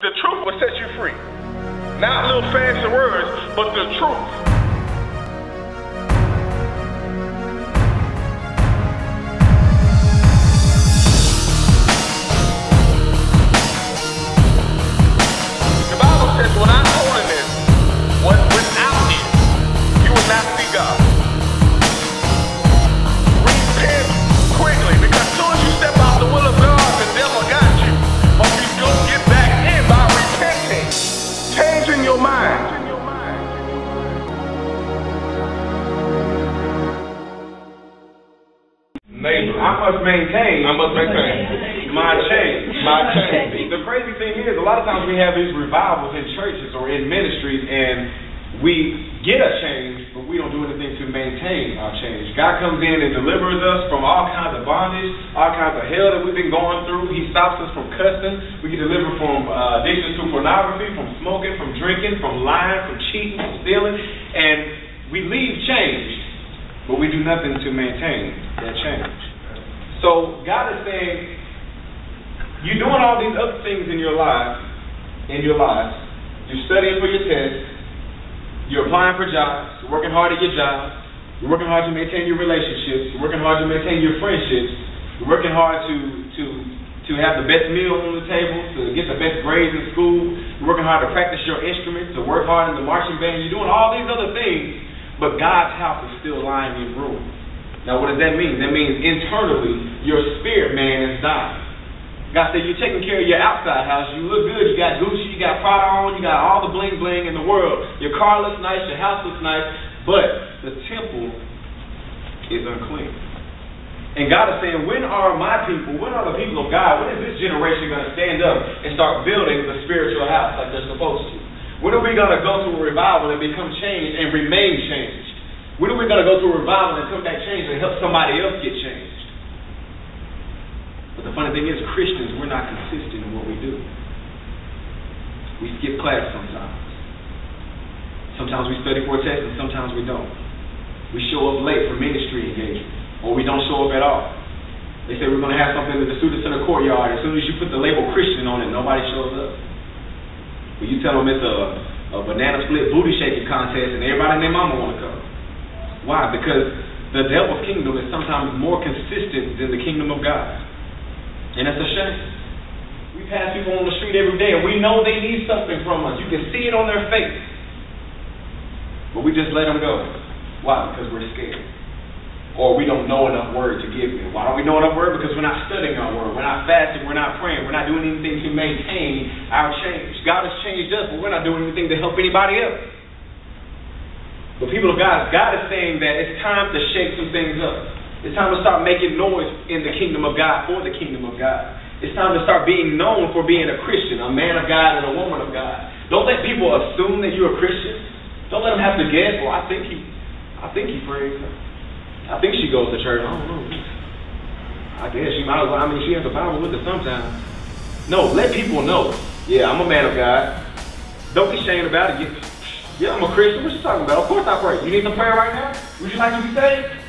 The truth will set you free. Not little fancy words, but the truth. I must maintain my change. The crazy thing is, a lot of times we have these revivals in churches or in ministries, and we get a change, but we don't do anything to maintain our change. God comes in and delivers us from all kinds of bondage, all kinds of hell that we've been going through. He stops us from cussing. We get delivered from addictions to pornography, from smoking, from drinking, from lying, from cheating, from stealing, and we leave changed, but we do nothing to maintain that change. So God is saying, you're doing all these other things in your lives. You're studying for your tests. You're applying for jobs. You're working hard at your job. You're working hard to maintain your relationships. You're working hard to maintain your friendships. You're working hard to have the best meal on the table, to get the best grades in school. You're working hard to practice your instruments, to work hard in the marching band. You're doing all these other things, but God's house is still lying in ruins. Now, what does that mean? That means internally, your spirit man is dying. God said, you're taking care of your outside house. You look good. You got Gucci. You got Prada on. You got all the bling bling in the world. Your car looks nice. Your house looks nice. But the temple is unclean. And God is saying, when are my people, when are the people of God, when is this generation going to stand up and start building the spiritual house like they're supposed to? When are we going to go through a revival and become changed and remain changed? When are we going to go through a revival and come back changed and help somebody else get changed? But the funny thing is, Christians, we're not consistent in what we do. We skip class sometimes. Sometimes we study for a test and sometimes we don't. We show up late for ministry engagement, or we don't show up at all. They say we're going to have something with the students in the courtyard. As soon as you put the label Christian on it, nobody shows up. But you tell them it's a banana split booty shaking contest and everybody and their mama want to come. Why? Because the devil's kingdom is sometimes more consistent than the kingdom of God. And that's a shame. We pass people on the street every day and we know they need something from us. You can see it on their face. But we just let them go. Why? Because we're scared. Or we don't know enough word to give them. Why don't we know enough word? Because we're not studying our word. We're not fasting. We're not praying. We're not doing anything to maintain our change. God has changed us, but we're not doing anything to help anybody else. But people of God, God is saying that it's time to shake some things up. It's time to start making noise in the kingdom of God, for the kingdom of God. It's time to start being known for being a Christian, a man of God and a woman of God. Don't let people assume that you're a Christian. Don't let them have to guess, well, I think he prays. I think she goes to church. I don't know. I guess she might as well. I mean, she has the Bible with her sometimes. No, let people know. Yeah, I'm a man of God. Don't be ashamed about it. Yeah, I'm a Christian. What you talking about? Of course I pray. You need some prayer right now? Would you like to be saved?